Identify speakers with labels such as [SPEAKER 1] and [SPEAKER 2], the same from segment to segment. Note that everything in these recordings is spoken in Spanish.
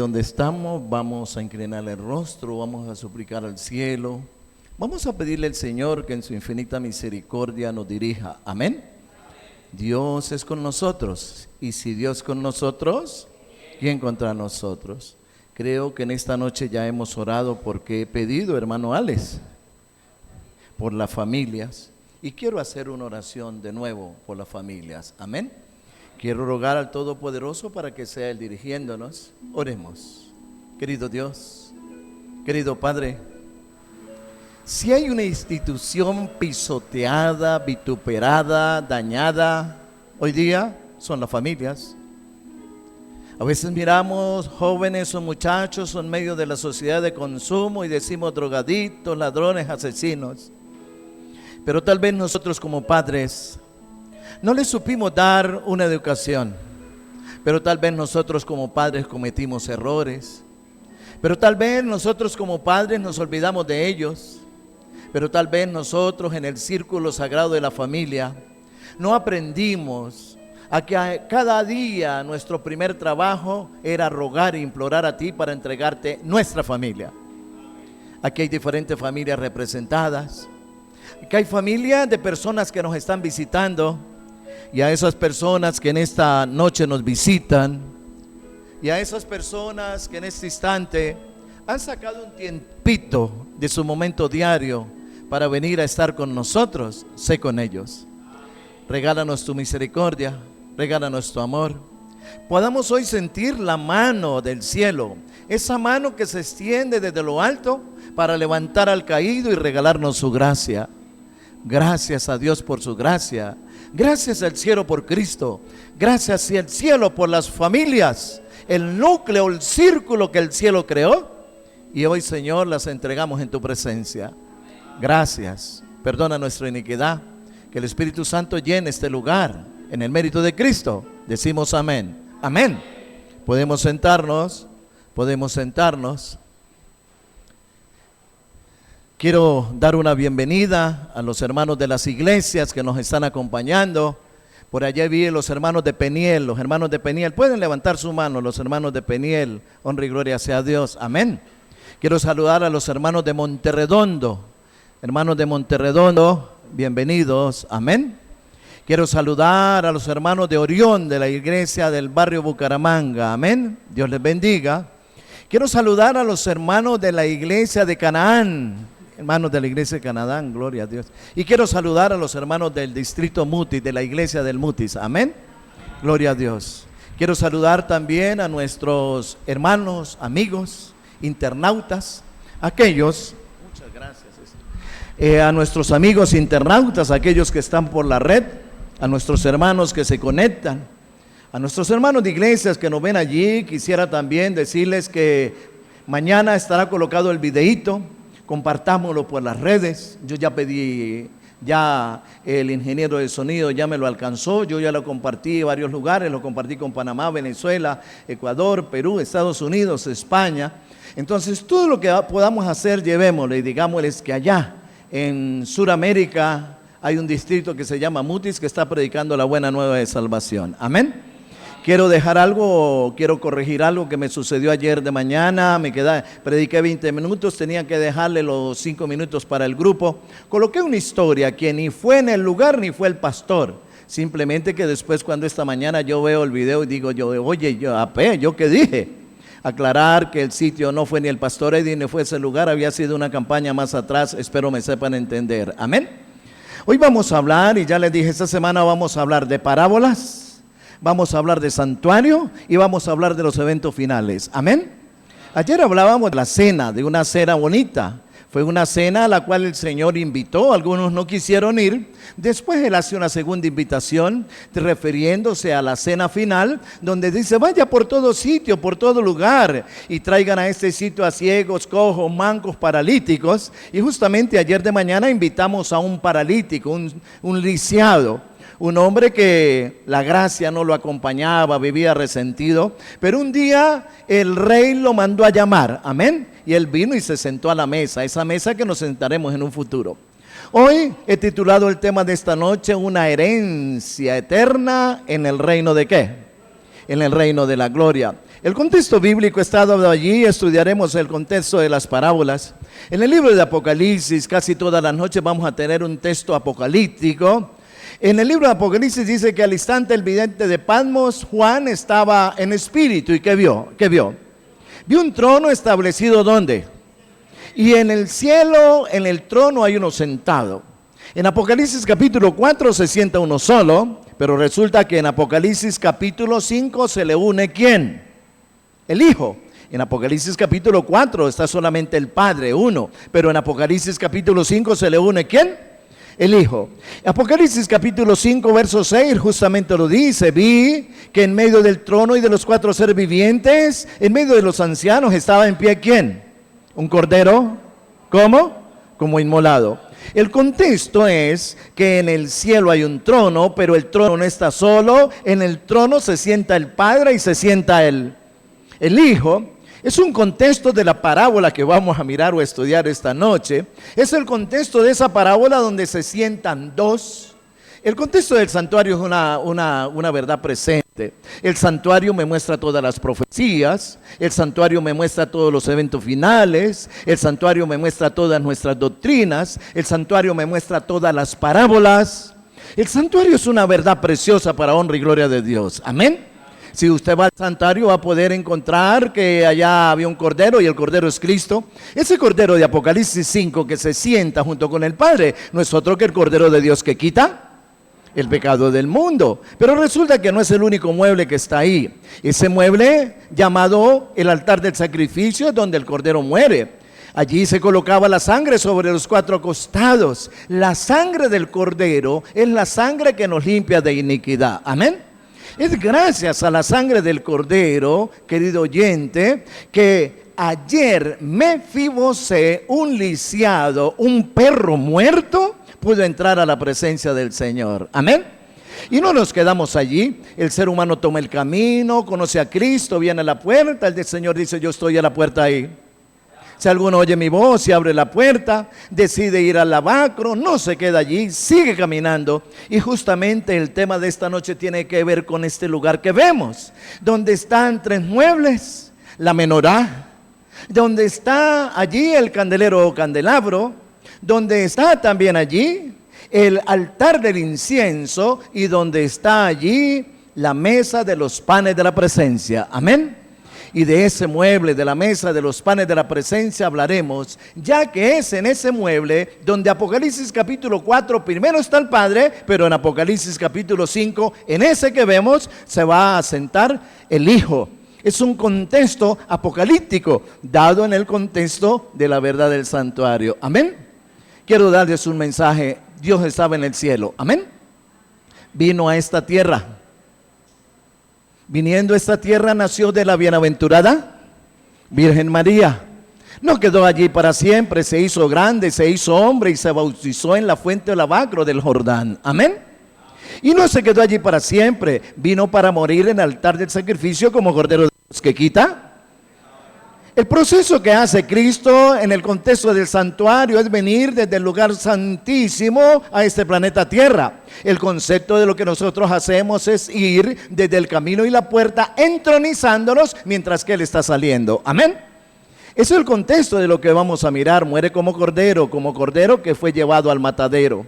[SPEAKER 1] donde estamos vamos a inclinar el rostro, vamos a suplicar al cielo, vamos a pedirle al Señor que en su infinita misericordia nos dirija. Amén. Dios es con nosotros, y si Dios es con nosotros, ¿quién contra nosotros? Creo que en esta noche ya hemos orado porque he pedido, hermano Alex, por las familias, y quiero hacer una oración de nuevo por las familias. Amén. Quiero rogar al Todopoderoso para que sea Él dirigiéndonos. Oremos. Querido Dios, querido Padre, si hay una institución pisoteada, vituperada, dañada, hoy día son las familias. A veces miramos jóvenes o muchachos en medio de la sociedad de consumo y decimos drogadictos, ladrones, asesinos. Pero tal vez nosotros como padres no les supimos dar una educación, pero tal vez nosotros como padres cometimos errores, pero tal vez nosotros como padres nos olvidamos de ellos, pero tal vez nosotros en el círculo sagrado de la familia no aprendimos a que cada día nuestro primer trabajo era rogar e implorar a ti para entregarte nuestra familia. Aquí hay diferentes familias representadas, aquí hay familias de personas que nos están visitando, y a esas personas que en esta noche nos visitan, y a esas personas que en este instante han sacado un tiempito de su momento diario para venir a estar con nosotros, sé con ellos. Regálanos tu misericordia, regálanos tu amor. Podamos hoy sentir la mano del cielo, esa mano que se extiende desde lo alto para levantar al caído y regalarnos su gracia. Gracias a Dios por su gracia. Gracias al cielo por Cristo. Gracias al cielo por las familias, el núcleo, el círculo que el cielo creó. Y hoy, Señor, las entregamos en tu presencia. Gracias. Perdona nuestra iniquidad. Que el Espíritu Santo llene este lugar. En el mérito de Cristo. Decimos amén. Amén. Podemos sentarnos. Podemos sentarnos. Quiero dar una bienvenida a los hermanos de las iglesias que nos están acompañando. Por allá vi a los hermanos de Peniel. Los hermanos de Peniel, pueden levantar su mano, los hermanos de Peniel. Honra y gloria sea a Dios. Amén. Quiero saludar a los hermanos de Monterredondo. Hermanos de Monterredondo, bienvenidos. Amén. Quiero saludar a los hermanos de Orión, de la iglesia del barrio Bucaramanga. Amén. Dios les bendiga. Quiero saludar a los hermanos de la iglesia de Canaán. Hermanos de la iglesia de Canaán, gloria a Dios. Y quiero saludar a los hermanos del distrito Mutis, de la iglesia del Mutis. Amén. Gloria a Dios. Quiero saludar también a nuestros hermanos, amigos, internautas, aquellos, muchas gracias, a nuestros amigos internautas, aquellos que están por la red, a nuestros hermanos que se conectan, a nuestros hermanos de iglesias que nos ven allí. Quisiera también decirles que mañana estará colocado el videíto. Compartámoslo por las redes. Yo ya pedí, ya el ingeniero de sonido ya me lo alcanzó. Yo ya lo compartí en varios lugares, lo compartí con Panamá, Venezuela, Ecuador, Perú, Estados Unidos, España. Entonces todo lo que podamos hacer, llevémoslo y digámosles que allá en Sudamérica hay un distrito que se llama Mutis que está predicando la buena nueva de salvación. Amén. Quiero dejar algo, quiero corregir algo que me sucedió ayer de mañana. Prediqué 20 minutos, tenía que dejarle los 5 minutos para el grupo. Coloqué una historia que ni fue en el lugar ni fue el pastor. Simplemente que después, cuando esta mañana yo veo el video y digo oye, ¿yo qué dije? Aclarar que el sitio no fue ni el pastor Eddie ni fue ese lugar, había sido una campaña más atrás. Espero me sepan entender. Amén. Hoy vamos a hablar, y ya les dije, esta semana vamos a hablar de parábolas. Vamos a hablar de santuario y vamos a hablar de los eventos finales. Amén. Ayer hablábamos de la cena, de una cena bonita. Fue una cena a la cual el Señor invitó, algunos no quisieron ir. Después Él hace una segunda invitación, refiriéndose a la cena final, donde dice, vaya por todo sitio, por todo lugar, y traigan a este sitio a ciegos, cojos, mancos, paralíticos. Y justamente ayer de mañana invitamos a un paralítico, un lisiado. Un hombre que la gracia no lo acompañaba, vivía resentido, pero un día el rey lo mandó a llamar, amén, y él vino y se sentó a la mesa, esa mesa que nos sentaremos en un futuro. Hoy he titulado el tema de esta noche, una herencia eterna en el reino de ¿qué? en el reino de la gloria. El contexto bíblico está dado allí, estudiaremos el contexto de las parábolas. En el libro de Apocalipsis, casi todas las noches vamos a tener un texto apocalíptico. En el libro de Apocalipsis dice que al instante el vidente de Patmos, Juan estaba en espíritu. ¿Y qué vio? ¿Qué vio? Vio un trono establecido, ¿dónde? Y en el cielo, en el trono hay uno sentado. En Apocalipsis capítulo 4 se sienta uno solo, pero resulta que en Apocalipsis capítulo 5 se le une ¿quién? El Hijo. En Apocalipsis capítulo 4 está solamente el Padre, uno, pero en Apocalipsis capítulo 5 se le une ¿quién? El Hijo. Apocalipsis capítulo 5 verso 6 justamente lo dice: vi que en medio del trono y de los 4 seres vivientes, en medio de los ancianos, estaba en pie ¿quién? Un cordero. ¿Cómo? Como inmolado. El contexto es que en el cielo hay un trono, pero el trono no está solo. En el trono se sienta el Padre y se sienta el Hijo. Es un contexto de la parábola que vamos a mirar o estudiar esta noche. Es el contexto de esa parábola donde se sientan dos. El contexto del santuario es una verdad presente. El santuario me muestra todas las profecías. El santuario me muestra todos los eventos finales. El santuario me muestra todas nuestras doctrinas. El santuario me muestra todas las parábolas. El santuario es una verdad preciosa para honra y gloria de Dios. Amén. Si usted va al santuario va a poder encontrar que allá había un cordero y el cordero es Cristo. Ese cordero de Apocalipsis 5 que se sienta junto con el Padre no es otro que el cordero de Dios que quita el pecado del mundo. Pero resulta que no es el único mueble que está ahí. Ese mueble llamado el altar del sacrificio es donde el cordero muere. Allí se colocaba la sangre sobre los 4 costados. La sangre del cordero es la sangre que nos limpia de iniquidad. Amén. Es gracias a la sangre del cordero, querido oyente, que ayer Mefibosé, un lisiado, un perro muerto, pudo entrar a la presencia del Señor. Amén. Y no nos quedamos allí. El ser humano toma el camino, conoce a Cristo, viene a la puerta. El Señor dice: yo estoy a la puerta ahí. Si alguno oye mi voz y abre la puerta, decide ir al lavacro, no se queda allí, sigue caminando. Y justamente el tema de esta noche tiene que ver con este lugar que vemos, donde están 3 muebles, la menorá, donde está allí el candelero o candelabro, donde está también allí el altar del incienso y donde está allí la mesa de los panes de la presencia. Amén. Y de ese mueble, de la mesa de los panes de la presencia hablaremos, ya que es en ese mueble donde Apocalipsis capítulo 4 primero está el Padre, pero en Apocalipsis capítulo 5, en ese que vemos, se va a sentar el Hijo. Es un contexto apocalíptico, dado en el contexto de la verdad del santuario. Amén. Quiero darles un mensaje. Dios estaba en el cielo. Amén. Vino a esta tierra. Viniendo a esta tierra nació de la bienaventurada Virgen María. No quedó allí para siempre, se hizo grande, se hizo hombre y se bautizó en la fuente del lavacro del Jordán. Amén. Y no se quedó allí para siempre, vino para morir en el altar del sacrificio como cordero de Dios que quita. El proceso que hace Cristo en el contexto del santuario es venir desde el lugar santísimo a este planeta Tierra. El concepto de lo que nosotros hacemos es ir desde el camino y la puerta entronizándonos mientras que Él está saliendo. Amén. Ese es el contexto de lo que vamos a mirar. Muere como cordero que fue llevado al matadero.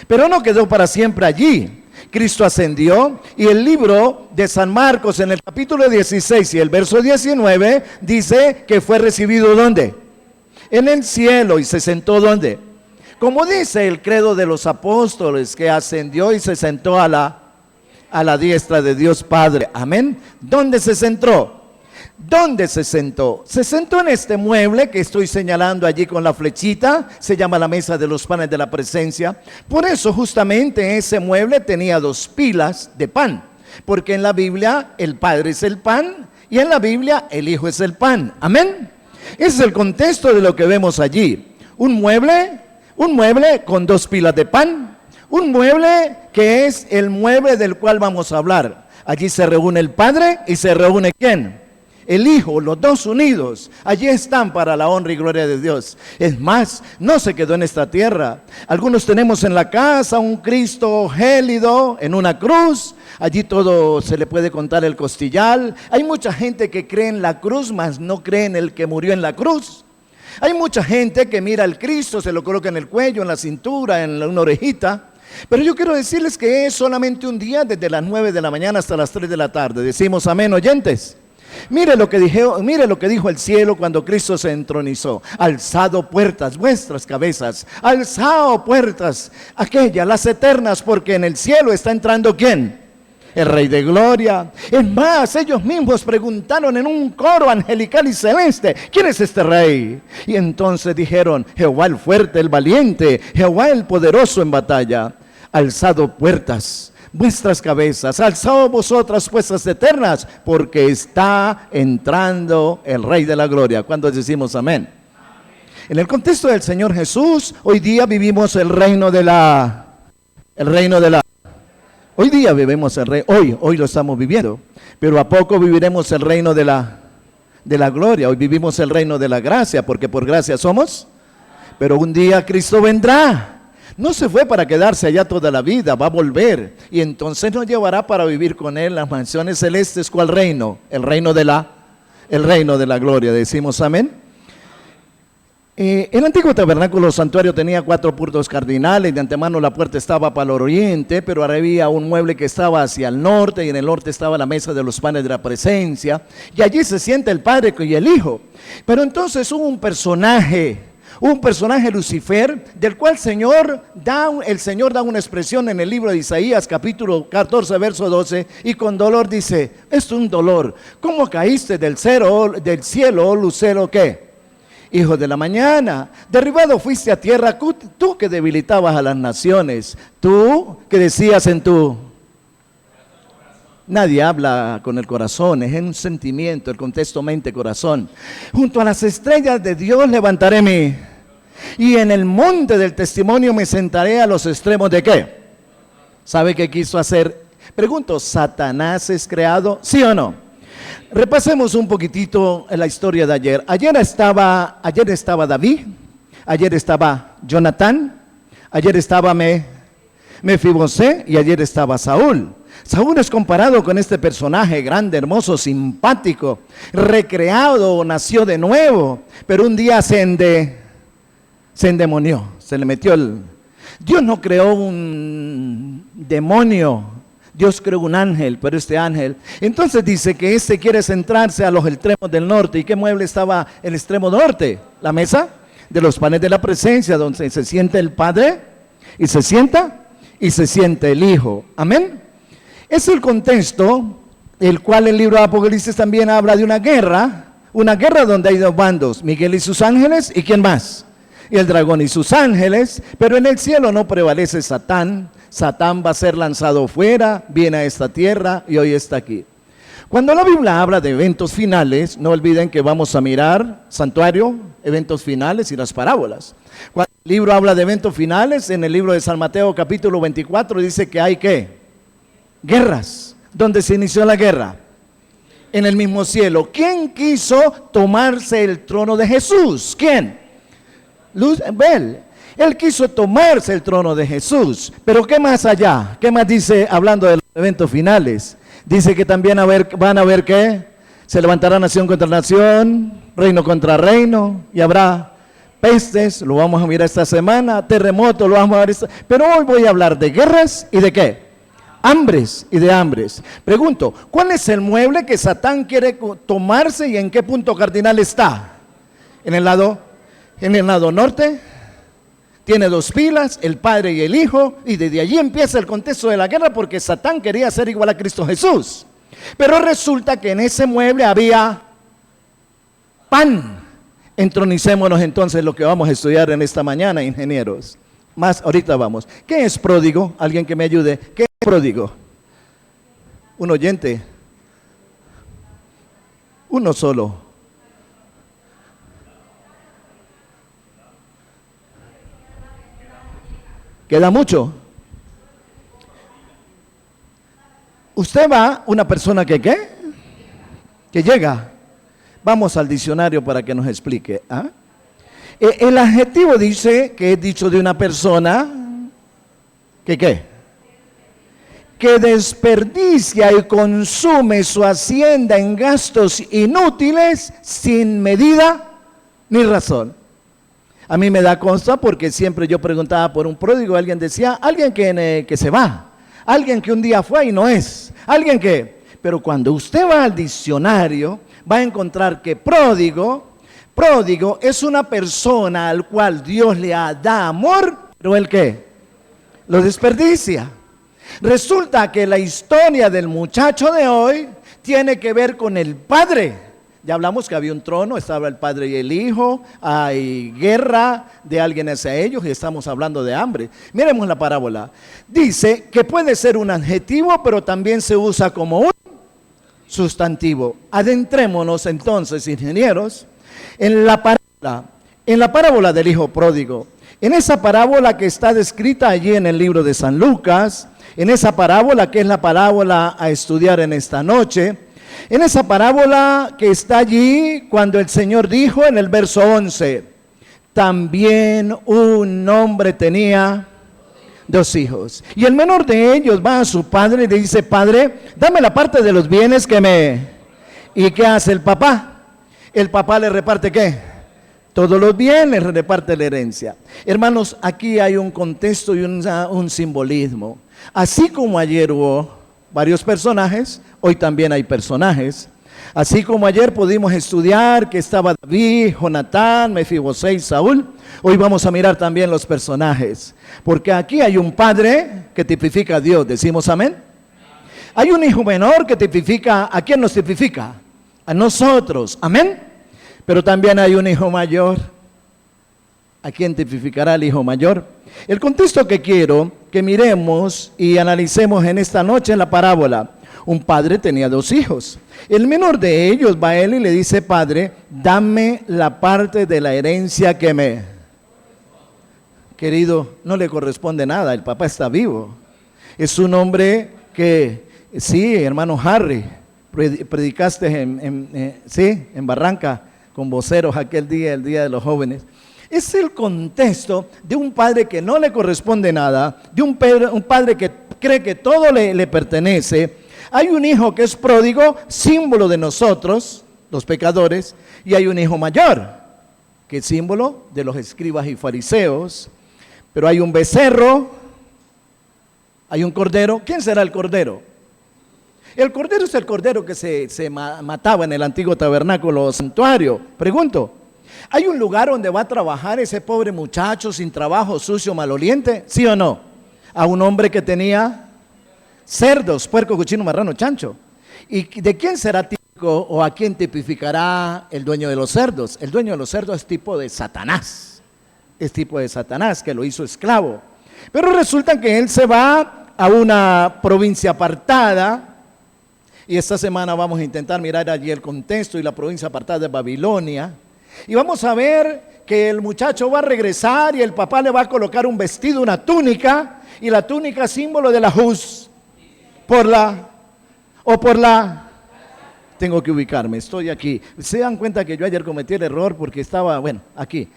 [SPEAKER 1] Pero no quedó para siempre allí. Cristo ascendió y el libro de San Marcos en el capítulo 16 y el verso 19 dice que fue recibido ¿dónde? En el cielo. Y se sentó ¿dónde? Como dice el credo de los apóstoles, que ascendió y se sentó a la diestra de Dios Padre. Amén. ¿Dónde se sentó? ¿Dónde se sentó? Se sentó en este mueble que estoy señalando allí con la flechita. Se llama la mesa de los panes de la presencia. Por eso justamente ese mueble tenía 2 pilas de pan, porque en la Biblia el Padre es el pan y en la Biblia el Hijo es el pan. Amén. Ese es el contexto de lo que vemos allí. Un mueble con 2 pilas de pan. Un mueble que es el mueble del cual vamos a hablar. Allí se reúne el Padre y se reúne ¿quién? el Hijo, los dos unidos, allí están para la honra y gloria de Dios. Es más, no se quedó en esta tierra. Algunos tenemos en la casa un Cristo gélido en una cruz. Allí todo se le puede contar el costillar. Hay mucha gente que cree en la cruz, mas no cree en el que murió en la cruz. Hay mucha gente que mira al Cristo, se lo coloca en el cuello, en la cintura, en una orejita. Pero yo quiero decirles que es solamente un día desde las 9 de la mañana hasta las 3 de la tarde. Decimos amén, oyentes. Mire lo que dijo el cielo cuando Cristo se entronizó. Alzado puertas, vuestras cabezas. Alzado puertas, aquellas, las eternas, porque en el cielo está entrando ¿quién? El Rey de Gloria. Es más, ellos mismos preguntaron en un coro angelical y celeste, ¿quién es este Rey? Y entonces dijeron, Jehová el fuerte, el valiente, Jehová el poderoso en batalla. Alzado puertas, vuestras cabezas, alzado vosotras puestas eternas, porque está entrando el Rey de la Gloria. ¿Cuándo decimos amén? En el contexto del Señor Jesús, hoy día vivimos el reino de la... Hoy día vivimos el reino, hoy lo estamos viviendo, pero a poco viviremos el reino de la gloria. Hoy vivimos el reino de la gracia, porque por gracia somos, pero un día Cristo vendrá. No se fue para quedarse allá toda la vida, va a volver, y entonces nos llevará para vivir con Él las mansiones celestes. ¿Cuál reino? El reino de la gloria. Decimos amén. El antiguo tabernáculo santuario tenía 4 puntos cardinales. De antemano la puerta estaba para el oriente, pero ahora había un mueble que estaba hacia el norte, y en el norte estaba la mesa de los panes de la presencia, y allí se sienta el Padre y el Hijo. Pero entonces hubo un personaje Lucifer, del cual el Señor da una expresión en el libro de Isaías, capítulo 14, verso 12, y con dolor dice, esto es un dolor, ¿cómo caíste del cielo, oh lucero, qué? Hijo de la mañana, derribado fuiste a tierra, tú que debilitabas a las naciones, tú que decías en tu... Nadie habla con el corazón, es un sentimiento, el contexto mente-corazón. Junto a las estrellas de Dios levantaré y en el monte del testimonio me sentaré a los extremos ¿de qué? ¿Sabe qué quiso hacer? Pregunto, ¿Satanás es creado? ¿Sí o no? Repasemos un poquitito en la historia de ayer. Ayer estaba David, ayer estaba Jonatán, ayer estaba Mefibosé y ayer estaba Saúl. Saúl es comparado con este personaje grande, hermoso, simpático, recreado, nació de nuevo, pero un día se endemonió, se le metió Dios no creó un demonio, Dios creó un ángel, pero este ángel, entonces dice que este quiere centrarse a los extremos del norte. ¿Y qué mueble estaba en el extremo norte? La mesa de los panes de la presencia, donde se siente el Padre, y se sienta el Hijo. Amén. Es el contexto, el cual el libro de Apocalipsis también habla de una guerra donde hay 2 bandos, Miguel y sus ángeles, ¿y quién más? Y el dragón y sus ángeles, pero en el cielo no prevalece Satán. Satán va a ser lanzado fuera, viene a esta tierra y hoy está aquí. Cuando la Biblia habla de eventos finales, no olviden que vamos a mirar santuario, eventos finales y las parábolas. Cuando el libro habla de eventos finales, en el libro de San Mateo capítulo 24 dice que hay ¿qué? Guerras. ¿Dónde se inició la guerra? En el mismo cielo. ¿Quién quiso tomarse el trono de Jesús? ¿Quién? Luzbel. Él quiso tomarse el trono de Jesús. Pero ¿qué más allá? ¿Qué más dice hablando de los eventos finales? Dice que también van a ver ¿qué? Se levantará nación contra nación, reino contra reino, y habrá pestes, lo vamos a mirar esta semana, terremotos, lo vamos a ver pero hoy voy a hablar de guerras y de ¿qué? Hambres y de hambres. Pregunto, ¿cuál es el mueble que Satán quiere tomarse y en qué punto cardinal está? En el lado norte. Tiene 2 pilas, el Padre y el Hijo, y desde allí empieza el contexto de la guerra, porque Satán quería ser igual a Cristo Jesús. Pero resulta que en ese mueble había pan. Entronicémonos entonces lo que vamos a estudiar en esta mañana, ingenieros. Más ahorita vamos. ¿Qué es pródigo? Alguien que me ayude. ¿Qué es pródigo? Un oyente. Uno solo. ¿Queda mucho? Usted va, una persona que ¿qué? Que llega. Vamos al diccionario para que nos explique. ¿Ah? El adjetivo dice que es dicho de una persona que ¿qué? Que desperdicia y consume su hacienda en gastos inútiles sin medida ni razón. A mí me da consta porque siempre yo preguntaba por un pródigo, alguien decía, alguien que se va, alguien que un día fue y no es, alguien que... Pero cuando usted va al diccionario, va a encontrar que pródigo es una persona al cual Dios le da amor, pero ¿el qué? Lo desperdicia. Resulta que la historia del muchacho de hoy tiene que ver con el padre. Ya hablamos que había un trono, estaba el padre y el hijo, hay guerra de alguien hacia ellos y estamos hablando de hambre. Miremos la parábola. Dice que puede ser un adjetivo, pero también se usa como un sustantivo. Adentrémonos entonces, ingenieros, en la parábola del hijo pródigo. En esa parábola que está descrita allí en el libro de San Lucas, en esa parábola que es la parábola a estudiar en esta noche, en esa parábola que está allí cuando el Señor dijo en el verso 11, también un hombre tenía 2 hijos. Y el menor de ellos va a su padre y le dice, padre, dame la parte de los bienes que me... ¿Y qué hace el papá? El papá le reparte ¿qué? Todos los bienes, le reparte la herencia. Hermanos, aquí hay un contexto y un simbolismo. Así como ayer hubo varios personajes, hoy también hay personajes. Así como ayer pudimos estudiar que estaba David, Jonatán, Mefibosé y Saúl, hoy vamos a mirar también los personajes. Porque aquí hay un padre que tipifica a Dios, decimos amén. Hay un hijo menor que tipifica, ¿a quién nos tipifica? A nosotros, amén. Pero también hay un hijo mayor. ¿A quién tipificará el hijo mayor? El contexto que quiero que miremos y analicemos en esta noche en la parábola. Un padre tenía 2 hijos. El menor de ellos va a él y le dice, padre, dame la parte de la herencia que me... Querido, no le corresponde nada, el papá está vivo. Es un hombre que, sí, hermano Harry, predicaste en Barranca con voceros aquel día, el Día de los Jóvenes. Es el contexto de un padre que no le corresponde nada, de un padre que cree que todo le pertenece. Hay un hijo que es pródigo, símbolo de nosotros, los pecadores, y hay un hijo mayor, que es símbolo de los escribas y fariseos. Pero hay un becerro, hay un cordero. ¿Quién será el cordero? El cordero es el cordero que se mataba en el antiguo tabernáculo o santuario. Pregunto, ¿hay un lugar donde va a trabajar ese pobre muchacho sin trabajo, sucio, maloliente? ¿Sí o no? A un hombre que tenía cerdos, puerco, cochino, marrano, chancho. ¿Y de quién será típico o a quién tipificará el dueño de los cerdos? El dueño de los cerdos es tipo de Satanás. Es tipo de Satanás que lo hizo esclavo. Pero resulta que él se va a una provincia apartada. Y esta semana vamos a intentar mirar allí el contexto y la provincia apartada de Babilonia. Y vamos a ver que el muchacho va a regresar y el papá le va a colocar un vestido, una túnica. Y la túnica es símbolo de la justicia. Tengo que ubicarme, estoy aquí. Se dan cuenta que yo ayer cometí el error porque estaba, aquí.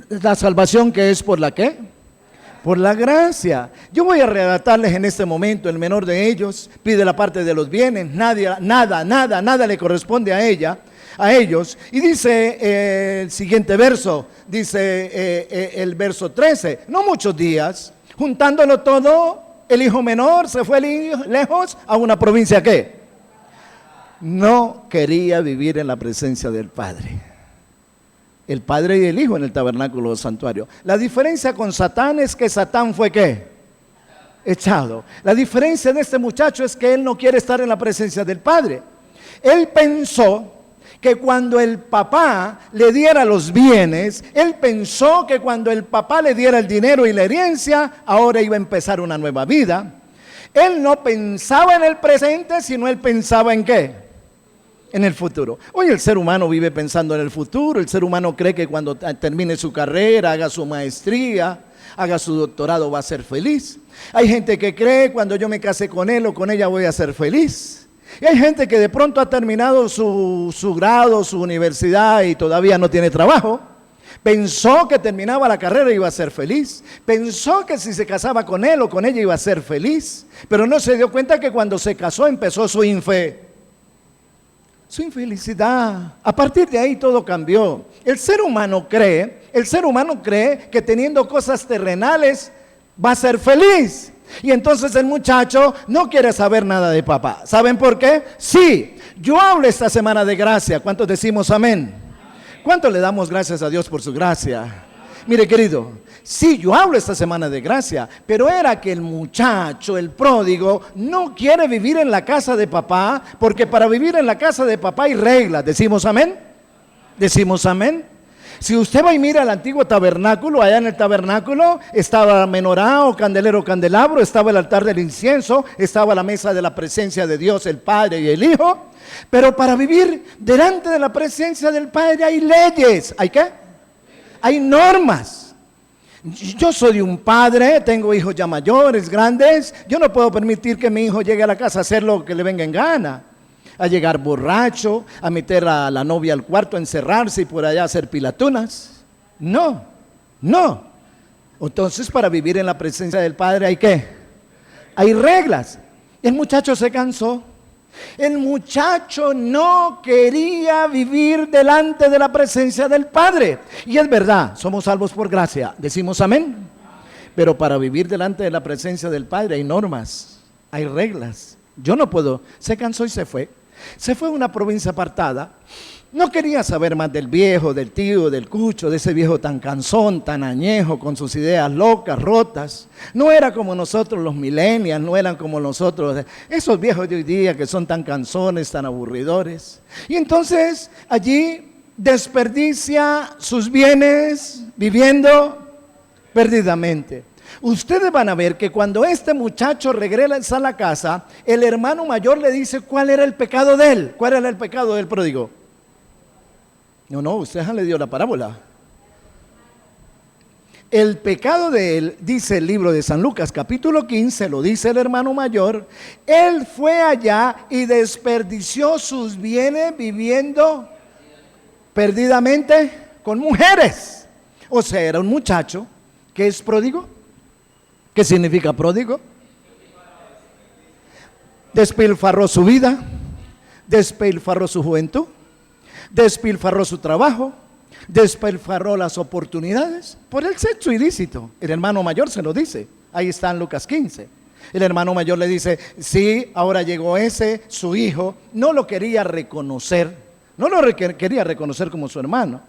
[SPEAKER 1] La salvación que es por la ¿qué? Por la gracia. Yo voy a relatarles en este momento, el menor de ellos pide la parte de los bienes, nada le corresponde a ellos. Y dice el siguiente verso, dice el verso 13, no muchos días, juntándolo todo, el hijo menor se fue lejos a una provincia ¿qué? No quería vivir en la presencia del Padre. El Padre y el Hijo en el tabernáculo del santuario. La diferencia con Satán es que Satán fue ¿qué? Echado. La diferencia de este muchacho es que él no quiere estar en la presencia del Padre. Él pensó que cuando el papá le diera los bienes, él pensó que cuando el papá le diera el dinero y la herencia, ahora iba a empezar una nueva vida. Él no pensaba en el presente, sino él pensaba en ¿qué? En el futuro. Hoy el ser humano vive pensando en el futuro. El ser humano cree que cuando termine su carrera, haga su maestría, haga su doctorado, va a ser feliz. Hay gente que cree cuando yo me case con él o con ella voy a ser feliz. Y hay gente que de pronto ha terminado su grado, su universidad y todavía no tiene trabajo. Pensó que terminaba la carrera y iba a ser feliz. Pensó que si se casaba con él o con ella iba a ser feliz. Pero no se dio cuenta que cuando se casó empezó su infelicidad. A partir de ahí todo cambió. El ser humano cree que teniendo cosas terrenales va a ser feliz. Y entonces el muchacho no quiere saber nada de papá. ¿Saben por qué? Sí, yo hablo esta semana de gracia. ¿Cuántos decimos amén? ¿Cuánto le damos gracias a Dios por su gracia? Mire, querido, sí, yo hablo esta semana de gracia, pero era que el muchacho, el pródigo, no quiere vivir en la casa de papá, porque para vivir en la casa de papá hay reglas. ¿Decimos amén? ¿Decimos amén? Si usted va y mira el antiguo tabernáculo, allá en el tabernáculo estaba menorá o candelero candelabro, estaba el altar del incienso, estaba la mesa de la presencia de Dios, el Padre y el Hijo. Pero para vivir delante de la presencia del Padre hay leyes. ¿Hay qué? Hay normas. Yo soy un padre, tengo hijos ya mayores, grandes. Yo no puedo permitir que mi hijo llegue a la casa a hacer lo que le venga en gana. A llegar borracho, a meter a la novia al cuarto, a encerrarse y por allá hacer pilatunas. No, no. Entonces, para vivir en la presencia del Padre hay ¿qué? Hay reglas. El muchacho se cansó. El muchacho no quería vivir delante de la presencia del Padre. Y es verdad, somos salvos por gracia. Decimos amén. Pero para vivir delante de la presencia del Padre hay normas, hay reglas. Yo no puedo. Se cansó y se fue. Se fue a una provincia apartada. No quería saber más del viejo, del tío, del cucho, de ese viejo tan cansón, tan añejo, con sus ideas locas, rotas. No era como nosotros los millennials, no eran como nosotros, esos viejos de hoy día que son tan cansones, tan aburridores. Y entonces allí desperdicia sus bienes viviendo perdidamente. Ustedes van a ver que cuando este muchacho regresa a la casa, el hermano mayor le dice cuál era el pecado de él. ¿Cuál era el pecado del pródigo? No, usted ya le dio la parábola. El pecado de él, dice el libro de San Lucas, capítulo 15, lo dice el hermano mayor. Él fue allá y desperdició sus bienes viviendo perdidamente con mujeres. O sea, era un muchacho que es pródigo. ¿Qué significa pródigo? Despilfarró su vida, despilfarró su juventud, despilfarró su trabajo, despilfarró las oportunidades por el sexo ilícito. El hermano mayor se lo dice, ahí está en Lucas 15. El hermano mayor le dice, sí, ahora llegó ese, su hijo, no lo quería reconocer, no lo quería reconocer como su hermano.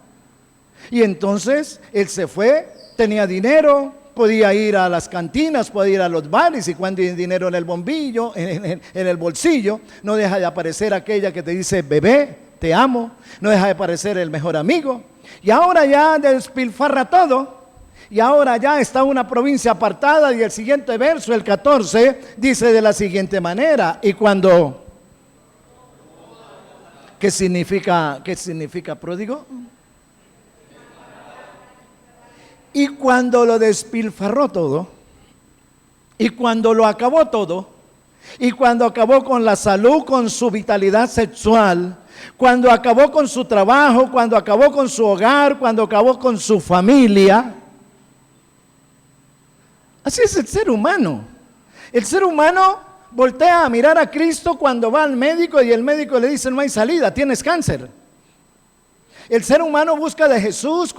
[SPEAKER 1] Y entonces él se fue, tenía dinero, podía ir a las cantinas, podía ir a los bares, y cuando hay dinero en el bombillo, en el bolsillo, no deja de aparecer aquella que te dice, bebé, te amo, no deja de aparecer el mejor amigo. Y ahora ya despilfarra todo, y ahora ya está una provincia apartada. Y el siguiente verso, el 14, dice de la siguiente manera, y cuando, ¿qué significa pródigo? Y cuando lo despilfarró todo, y cuando lo acabó todo, y cuando acabó con la salud, con su vitalidad sexual, cuando acabó con su trabajo, cuando acabó con su hogar, cuando acabó con su familia. Así es el ser humano. El ser humano voltea a mirar a Cristo cuando va al médico y el médico le dice, no hay salida, tienes cáncer. El ser humano busca de Jesús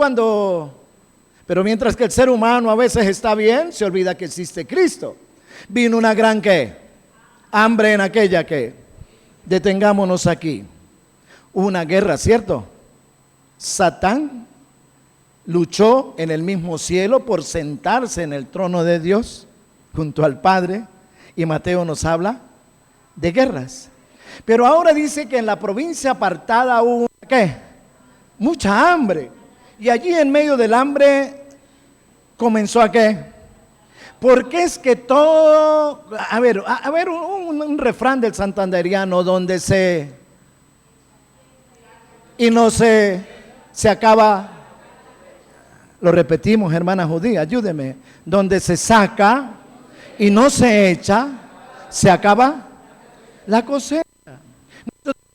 [SPEAKER 1] pero mientras que el ser humano a veces está bien, se olvida que existe Cristo. Vino una gran ¿qué? Hambre en aquella que, detengámonos aquí, una guerra, ¿cierto? Satán luchó en el mismo cielo por sentarse en el trono de Dios junto al Padre, y Mateo nos habla de guerras. Pero ahora dice que en la provincia apartada hubo ¿qué? Mucha hambre. Y allí en medio del hambre comenzó a ¿qué? Porque es que todo, a ver un refrán del santanderiano donde se acaba, lo repetimos, hermana judía, ayúdeme, donde se saca y no se echa, se acaba la cosecha.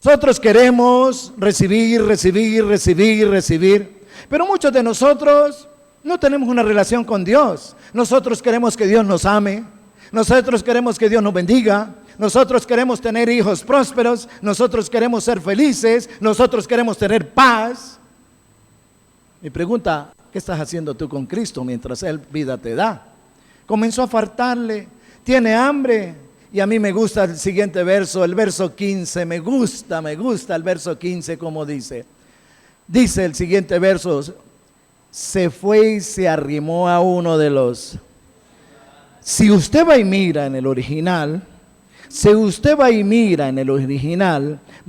[SPEAKER 1] Nosotros queremos recibir, recibir, recibir, recibir, pero muchos de nosotros no tenemos una relación con Dios. Nosotros queremos que Dios nos ame, nosotros queremos que Dios nos bendiga, nosotros queremos tener hijos prósperos, nosotros queremos ser felices, nosotros queremos tener paz. Mi pregunta, ¿qué estás haciendo tú con Cristo mientras Él vida te da? Comenzó a faltarle, tiene hambre. Y a mí me gusta el siguiente verso, el verso 15, me gusta el verso 15 como dice. Dice el siguiente verso, se fue y se arrimó a uno de los. Si usted va y mira en el original,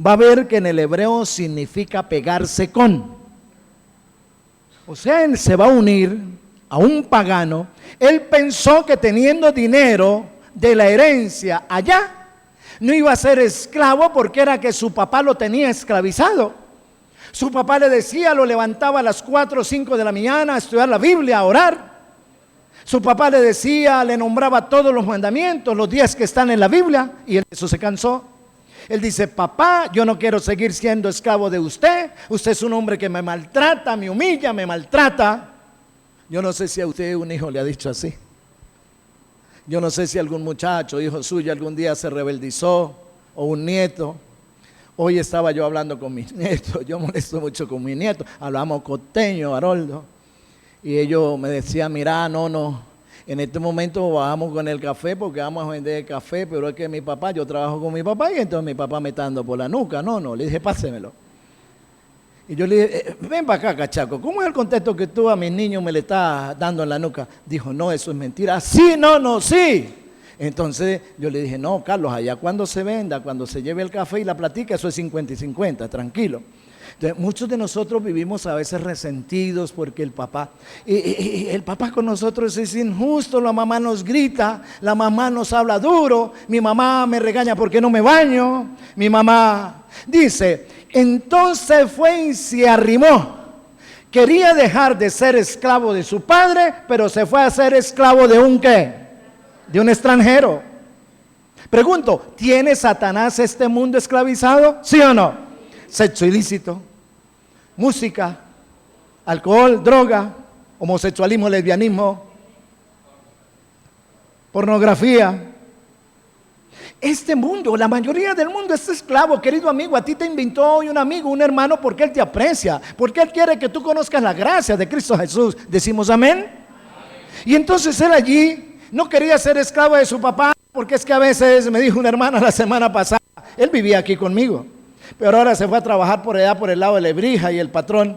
[SPEAKER 1] va a ver que en el hebreo significa pegarse con. O sea, él se va a unir a un pagano. Él pensó que teniendo dinero de la herencia allá, no iba a ser esclavo porque era que su papá lo tenía esclavizado. Su papá le decía, lo levantaba a las 4 o 5 de la mañana a estudiar la Biblia, a orar. Su papá le decía, le nombraba todos los mandamientos, los 10 que están en la Biblia, y él eso se cansó. Él dice, papá, yo no quiero seguir siendo esclavo de usted. Usted es un hombre que me maltrata, me humilla, me maltrata. Yo no sé si a usted un hijo le ha dicho así. Yo no sé si algún muchacho, hijo suyo, algún día se rebeldizó, o un nieto. Hoy estaba yo hablando con mis nietos, yo molesto mucho con mis nietos, hablamos costeño, Haroldo, y ellos me decían, mira, no, en este momento bajamos con el café porque vamos a vender el café, pero es que mi papá, yo trabajo con mi papá y entonces mi papá me está dando por la nuca, no, le dije, pásemelo. Y yo le dije, ven para acá, cachaco, ¿cómo es el contexto que tú a mis niños me le estás dando en la nuca? Dijo, no, eso es mentira. Sí, no, sí. Entonces yo le dije, no, Carlos, allá cuando se venda, cuando se lleve el café y la platica, eso es 50 y 50, tranquilo. Entonces, muchos de nosotros vivimos a veces resentidos porque el papá con nosotros es injusto, la mamá nos grita, la mamá nos habla duro, mi mamá me regaña porque no me baño, mi mamá dice. Entonces fue y se arrimó. Quería dejar de ser esclavo de su padre, pero se fue a ser esclavo de un ¿qué? De un extranjero. Pregunto, ¿tiene Satanás este mundo esclavizado? ¿Sí o no? Sexo ilícito, música, alcohol, droga, homosexualismo, lesbianismo, pornografía. Este mundo, la mayoría del mundo es esclavo, querido amigo. A ti te invitó hoy un amigo, un hermano, porque Él te aprecia, porque Él quiere que tú conozcas la gracia de Cristo Jesús. ¿Decimos amén? Y entonces él allí no quería ser esclavo de su papá, porque es que a veces, me dijo una hermana la semana pasada, él vivía aquí conmigo, pero ahora se fue a trabajar por allá, por el lado de Lebrija y el patrón.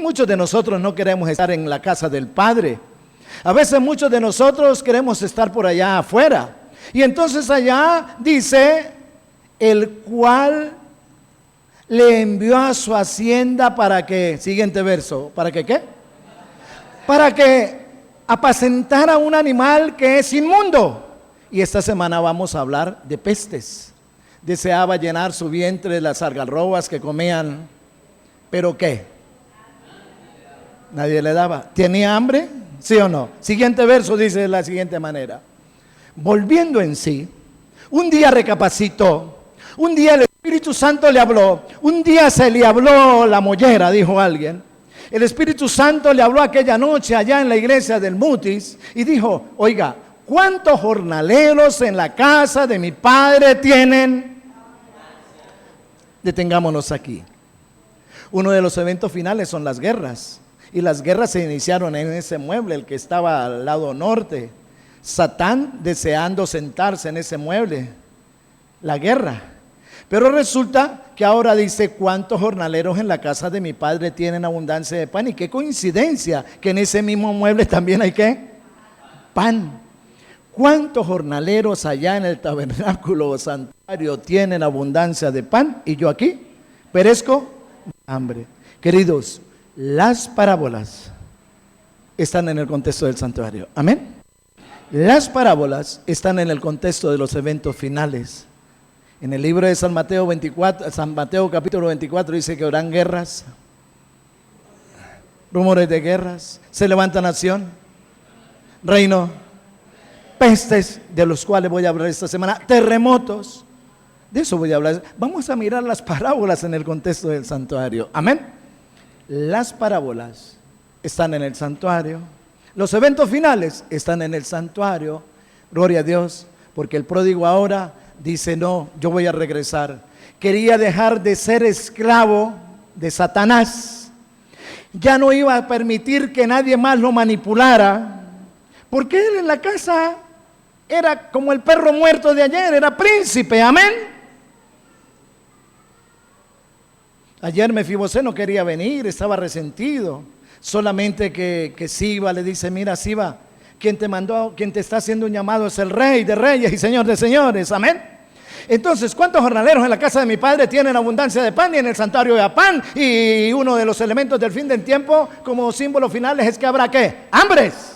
[SPEAKER 1] Muchos de nosotros no queremos estar en la casa del Padre. A veces muchos de nosotros queremos estar por allá afuera. Y entonces allá dice, el cual le envió a su hacienda para que, siguiente verso, ¿para que qué? Para que apacentara un animal que es inmundo. Y esta semana vamos a hablar de pestes. Deseaba llenar su vientre de las algarrobas que comían, ¿pero qué? Nadie le daba. ¿Tenía hambre? ¿Sí o no? Siguiente verso dice de la siguiente manera. Volviendo en sí, un día recapacitó, un día el Espíritu Santo le habló, un día se le habló la mollera, dijo alguien. El Espíritu Santo le habló aquella noche allá en la iglesia del Mutis y dijo, oiga, ¿cuántos jornaleros en la casa de mi padre tienen? Detengámonos aquí. Uno de los eventos finales son las guerras, y las guerras se iniciaron en ese mueble, el que estaba al lado norte. Satán deseando sentarse en ese mueble, la guerra. Pero resulta que ahora dice, ¿cuántos jornaleros en la casa de mi padre tienen abundancia de pan? Y qué coincidencia que en ese mismo mueble también hay ¿qué? Pan. ¿Cuántos jornaleros allá en el tabernáculo o santuario tienen abundancia de pan? Y yo aquí perezco de hambre. Queridos, las parábolas están en el contexto del santuario. Amén. Las parábolas están en el contexto de los eventos finales. En el libro de San Mateo capítulo 24 dice que habrán guerras, rumores de guerras, se levanta nación, reino, pestes, de los cuales voy a hablar esta semana, terremotos, De eso voy a hablar. Vamos a mirar las parábolas en el contexto del santuario. Amén. Las parábolas están en el santuario. Los eventos finales están en el santuario. Gloria a Dios, porque el pródigo ahora dice, no, yo voy a regresar. Quería dejar de ser esclavo de Satanás. Ya no iba a permitir que nadie más lo manipulara, porque él en la casa era como el perro muerto de ayer, era príncipe, amén. Ayer Mefibosé no quería venir, estaba resentido. Solamente que Siba le dice, mira Siba, quien te mandó, quien te está haciendo un llamado es el Rey de Reyes y Señor de Señores, amén. Entonces, ¿cuántos jornaleros en la casa de mi padre tienen abundancia de pan y en el santuario de pan? Y uno de los elementos del fin del tiempo como símbolo final es que habrá ¿qué? ¡Hambres!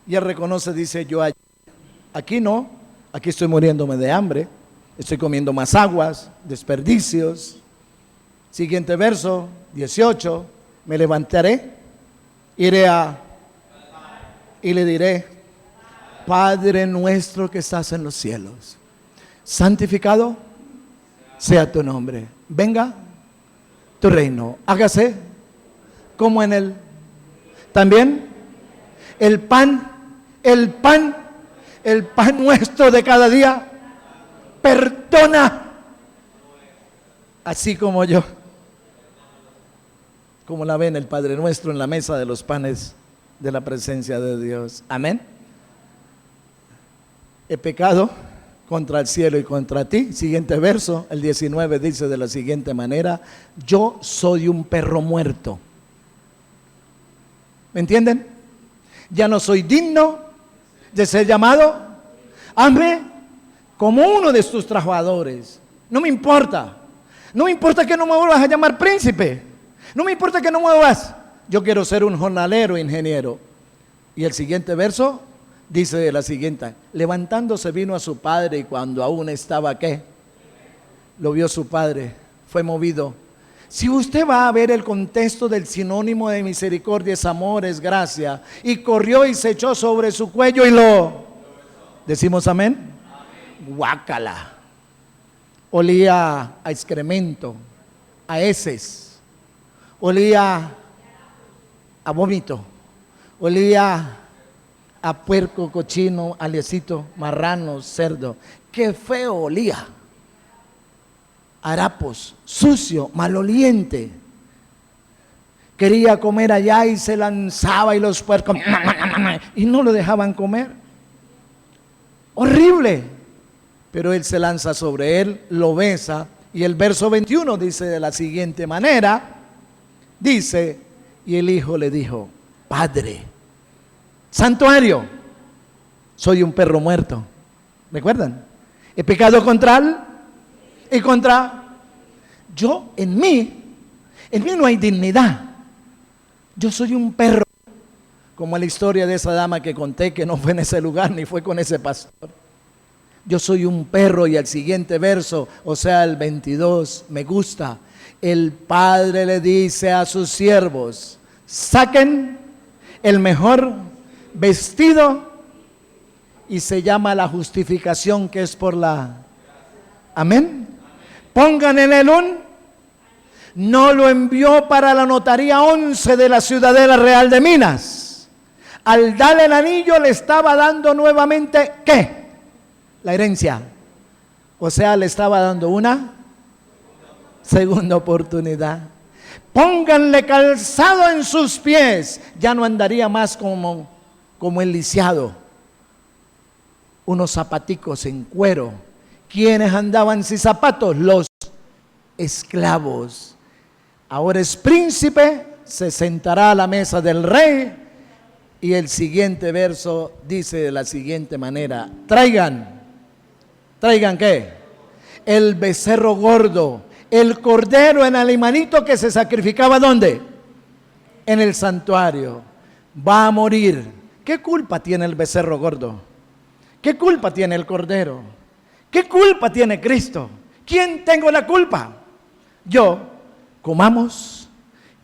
[SPEAKER 1] Y él reconoce, dice, yo aquí no, aquí estoy muriéndome de hambre, estoy comiendo más aguas, desperdicios. Siguiente verso, 18, me levantaré, iré y le diré, Padre nuestro que estás en los cielos, santificado sea tu nombre, venga tu reino, hágase como en él. También el pan nuestro de cada día, perdona, así como yo. Como la ven el Padre nuestro en la mesa de los panes de la presencia de Dios. Amén. He pecado contra el cielo y contra ti. Siguiente verso, el 19 dice de la siguiente manera, yo soy un perro muerto. ¿Me entienden? Ya no soy digno de ser llamado, hazme como uno de tus trabajadores. No me importa. No me importa que no me vuelvas a llamar príncipe. No me importa que no muevas. Yo quiero ser un jornalero ingeniero. Y el siguiente verso dice de la siguiente: levantándose vino a su padre y cuando aún estaba ¿qué? Lo vio su padre, fue movido. Si usted va a ver el contexto del sinónimo de misericordia es amor, es gracia. Y corrió y se echó sobre su cuello y lo... ¿Decimos amén? Guácala. Olía a excremento, a heces. Olía a vómito, olía a puerco, cochino, aliecito, marrano, cerdo. Qué feo olía. Harapos, sucio, maloliente. Quería comer allá y se lanzaba y los puercos y no lo dejaban comer. Horrible. Pero él se lanza sobre él, lo besa y el verso 21 dice de la siguiente manera. Dice, y el hijo le dijo, Padre, santuario, soy un perro muerto. ¿Recuerdan? He pecado contra él y contra yo, en mí no hay dignidad. Yo soy un perro, como la historia de esa dama que conté que no fue en ese lugar ni fue con ese pastor. Yo soy un perro y el siguiente verso, o sea el 22, me gusta. El padre le dice a sus siervos, saquen el mejor vestido y se llama la justificación que es por la... Amén. Pongan en él no lo envió para la notaría 11 de la Ciudadela Real de Minas. Al darle el anillo le estaba dando nuevamente, ¿qué? La herencia. O sea, le estaba dando una segunda oportunidad. Pónganle calzado en sus pies. Ya no andaría más como el lisiado. Unos zapaticos en cuero. ¿Quiénes andaban sin zapatos? Los esclavos. Ahora es príncipe, se sentará a la mesa del rey. Y el siguiente verso dice de la siguiente manera: traigan ¿qué? El becerro gordo, el cordero en animalito que se sacrificaba ¿dónde? En el santuario. Va a morir. ¿Qué culpa tiene el becerro gordo? ¿Qué culpa tiene el cordero? ¿Qué culpa tiene Cristo? ¿Quién tengo la culpa? Yo. Comamos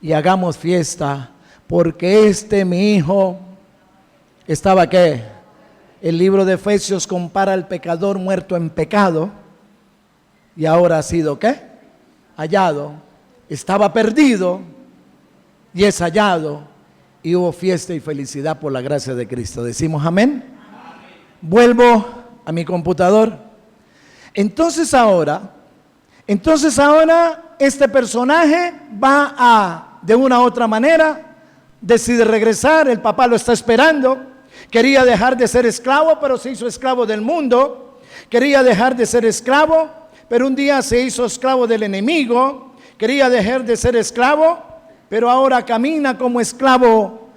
[SPEAKER 1] y hagamos fiesta, porque mi hijo estaba ¿qué? El libro de Efesios compara al pecador muerto en pecado
[SPEAKER 2] y ahora ha sido, ¿qué? Hallado. Estaba perdido y es hallado, y hubo fiesta y felicidad por la gracia de Cristo. Decimos amén. Vuelvo a mi computador. Entonces ahora este personaje de una u otra manera, decide regresar. El papá lo está esperando. Quería dejar de ser esclavo, pero se hizo esclavo del mundo. Quería dejar de ser esclavo, pero un día se hizo esclavo del enemigo. Quería dejar de ser esclavo, pero ahora camina como esclavo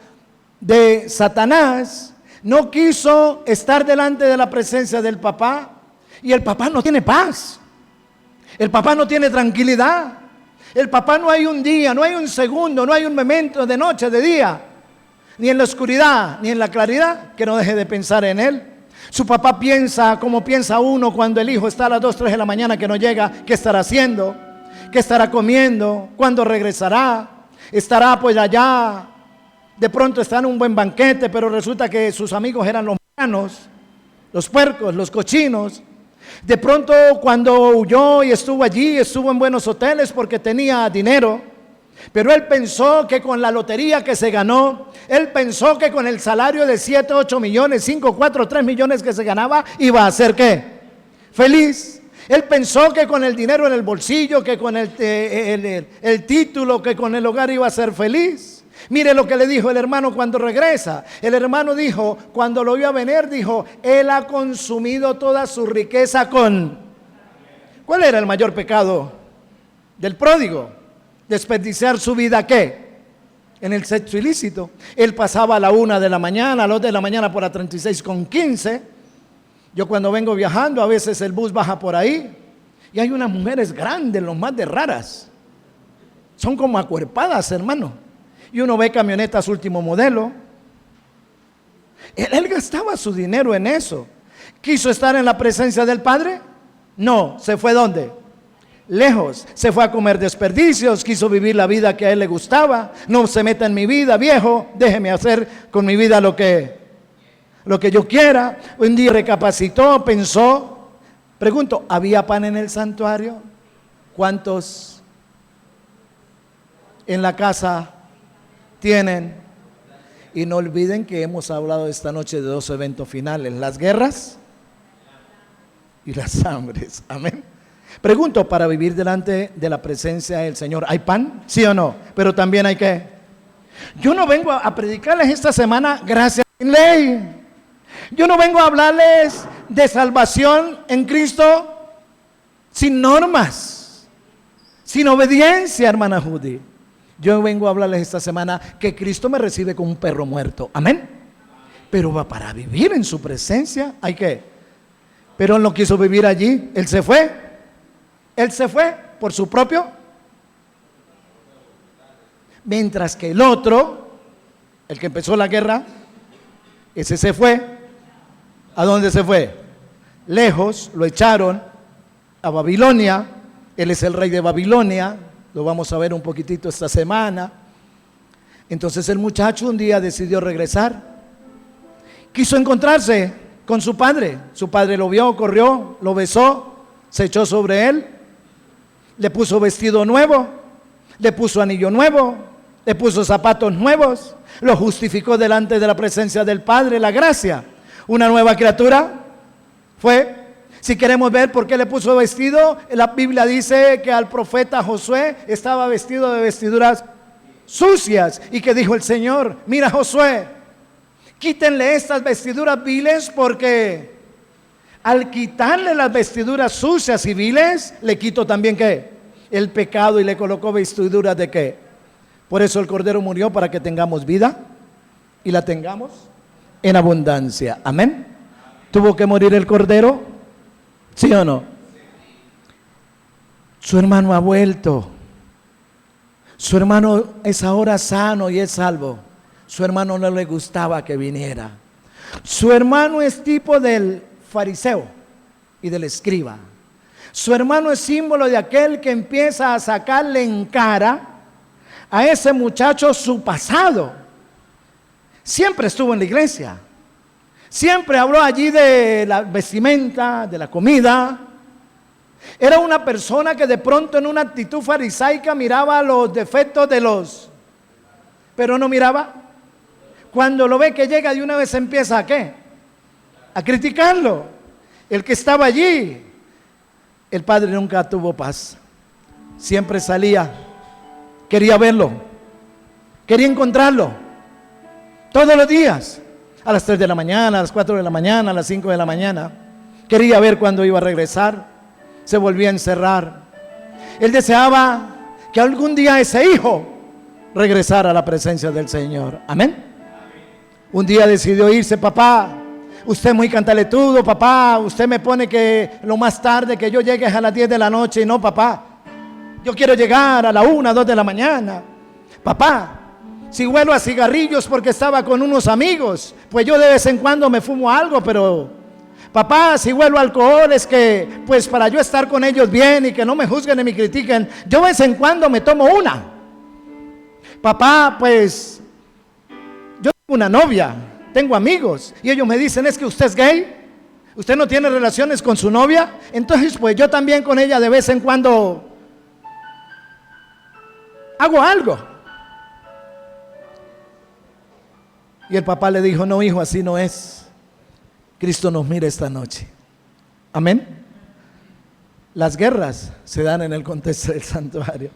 [SPEAKER 2] de Satanás. No quiso estar delante de la presencia del papá, y el papá no tiene paz. El papá no tiene tranquilidad. El papá no hay un día, no hay un segundo, no hay un momento de noche, de día, ni en la oscuridad, ni en la claridad, que no deje de pensar en él. Su papá piensa como piensa uno cuando el hijo está a las 2, 3 de la mañana que no llega. ¿Qué estará haciendo? ¿Qué estará comiendo? ¿Cuándo regresará? Estará pues allá. De pronto está en un buen banquete, pero resulta que sus amigos eran los marranos, los puercos, los cochinos. De pronto cuando huyó y estuvo allí, estuvo en buenos hoteles porque tenía dinero. Pero él pensó que con la lotería que se ganó, él pensó que con el salario de 7, 8 millones, 5, 4, 3 millones que se ganaba, iba a ser ¿qué? Feliz. Él pensó que con el dinero en el bolsillo, que con el título, que con el hogar iba a ser feliz. Mire lo que le dijo el hermano cuando regresa. El hermano dijo, cuando lo vio venir, dijo, él ha consumido toda su riqueza con... ¿Cuál era el mayor pecado del pródigo? Desperdiciar su vida, ¿qué? En el sexo ilícito. Él pasaba a la 1 de la mañana, a las 2 de la mañana por la 36,15. Yo cuando vengo viajando, a veces el bus baja por ahí y hay unas mujeres grandes, los más de raras. Son como acuerpadas, hermano. Y uno ve camionetas último modelo. Él gastaba su dinero en eso. ¿Quiso estar en la presencia del Padre? No. ¿Se fue dónde? Lejos. Se fue a comer desperdicios. Quiso vivir la vida que a él le gustaba. No se meta en mi vida, viejo. Déjeme hacer con mi vida lo que yo quiera. Un día recapacitó, pensó. Pregunto, ¿había pan en el santuario? ¿Cuántos en la casa tienen? Y no olviden que hemos hablado esta noche de 2 eventos finales: las guerras y las hambres. Amén. Pregunto, para vivir delante de la presencia del Señor, ¿hay pan? ¿Sí o no? Pero también hay que... Yo no vengo a predicarles esta semana gracia sin ley. Yo no vengo a hablarles de salvación en Cristo sin normas, sin obediencia, hermana Judy. Yo vengo a hablarles esta semana que Cristo me recibe como un perro muerto. Amén. Pero para vivir en su presencia hay que... Pero él no quiso vivir allí. Él se fue. Él se fue por su propio. Mientras que el otro, el que empezó la guerra, ese se fue. ¿A dónde se fue? Lejos. Lo echaron a Babilonia. Él es el rey de Babilonia. Lo vamos a ver un poquitito esta semana. Entonces el muchacho un día decidió regresar. Quiso encontrarse con su padre. Su padre lo vio, corrió, lo besó, se echó sobre él, le puso vestido nuevo, le puso anillo nuevo, le puso zapatos nuevos, lo justificó delante de la presencia del Padre. La gracia, una nueva criatura fue. Si queremos ver por qué le puso vestido, la Biblia dice que al profeta Josué estaba vestido de vestiduras sucias, y que dijo el Señor: mira, Josué, quítenle estas vestiduras viles, porque al quitarle las vestiduras sucias y viles, le quito también ¿qué? El pecado, y le colocó vestiduras de ¿qué? Por eso el Cordero murió, para que tengamos vida y la tengamos en abundancia. Amén. ¿Tuvo que morir el Cordero? ¿Sí o no? Su hermano ha vuelto. Su hermano es ahora sano y es salvo. Su hermano no le gustaba que viniera. Su hermano es tipo del fariseo y del escriba. Su hermano es símbolo de aquel que empieza a sacarle en cara a ese muchacho su pasado. Siempre estuvo en la iglesia. Siempre habló allí de la vestimenta, de la comida. Era una persona que de pronto en una actitud farisaica miraba los defectos de los, pero no miraba. Cuando lo ve que llega de una vez empieza ¿a qué? A criticarlo. El que estaba allí, el padre nunca tuvo paz. Siempre salía, quería verlo, quería encontrarlo. Todos los días, a las 3 de la mañana, a las 4 de la mañana, a las 5 de la mañana. Quería ver cuándo iba a regresar. Se volvía a encerrar. Él deseaba que algún día ese hijo regresara a la presencia del Señor. Amén. Un día decidió irse. papá, usted es muy cantaletudo, papá, usted me pone que lo más tarde que yo llegue es a las 10 de la noche. Y no, papá, yo quiero llegar a la 1, 2 de la mañana. Papá, si huelo a cigarrillos porque estaba con unos amigos, pues yo de vez en cuando me fumo algo, pero papá, si huelo a alcohol es que, pues para yo estar con ellos bien y que no me juzguen ni me critiquen, yo de vez en cuando me tomo una. Papá, pues yo tengo una novia, tengo amigos y ellos me dicen, es que usted es gay, usted no tiene relaciones con su novia, entonces pues yo también con ella de vez en cuando hago algo. Y el papá le dijo, no hijo, así no es. Cristo nos mira esta noche. Amén. Las guerras se dan en el contexto del santuario.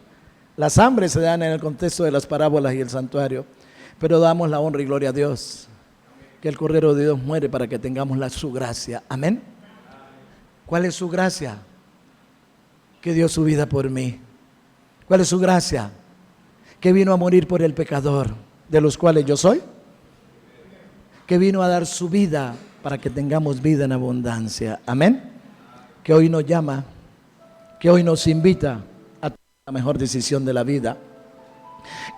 [SPEAKER 2] Las hambres se dan en el contexto de las parábolas y el santuario. Pero damos la honra y gloria a Dios. Que el Cordero de Dios muere para que tengamos su gracia. Amén. ¿Cuál es su gracia? Que dio su vida por mí. ¿Cuál es su gracia? Que vino a morir por el pecador, de los cuales yo soy. Que vino a dar su vida para que tengamos vida en abundancia. Amén. Que hoy nos llama, que hoy nos invita a tomar la mejor decisión de la vida.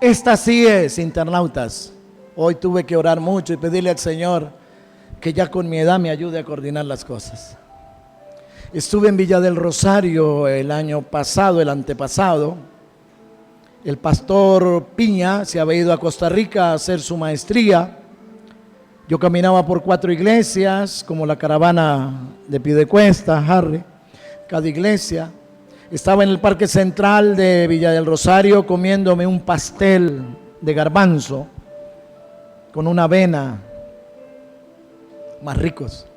[SPEAKER 2] Esta sí es, internautas. Hoy tuve que orar mucho y pedirle al Señor que ya con mi edad me ayude a coordinar las cosas. Estuve en Villa del Rosario el año pasado, el antepasado. El pastor Piña se había ido a Costa Rica a hacer su maestría. Yo caminaba por 4 iglesias, como la caravana de Piedecuesta, Harry, cada iglesia. Estaba en el Parque Central de Villa del Rosario comiéndome un pastel de garbanzo con una avena, más ricos.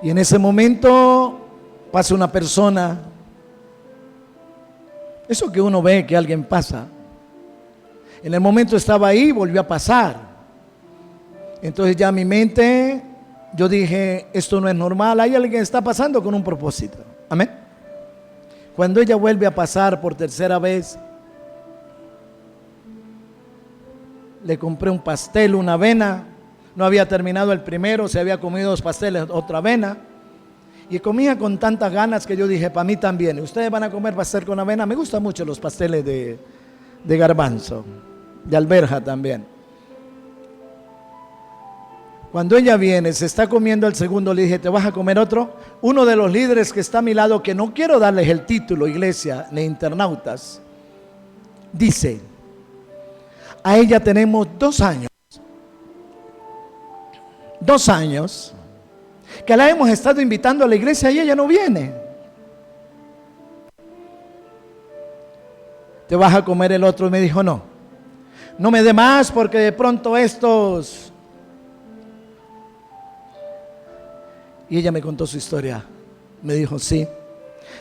[SPEAKER 2] Y en ese momento pasa una persona, eso que uno ve que alguien pasa. En el momento estaba ahí, volvió a pasar. Entonces ya en mi mente, yo dije, esto no es normal, hay alguien que está pasando con un propósito. Amén. Cuando ella vuelve a pasar por tercera vez, le compré un pastel, una avena. No había terminado el primero, se había comido 2 pasteles, otra avena. Y comía con tantas ganas que yo dije, para mí también. ¿Ustedes van a comer pastel con avena? Me gustan mucho los pasteles de garbanzo, de alberja también. Cuando ella viene, se está comiendo el segundo, le dije, ¿te vas a comer otro? Uno de los líderes que está a mi lado, que no quiero darles el título, iglesia, ni internautas, dice, a ella tenemos 2 años. 2 años que la hemos estado invitando a la iglesia y ella no viene. ¿Te vas a comer el otro? Y me dijo, no me dé más porque de pronto estos... Y ella me contó su historia. Me dijo, sí,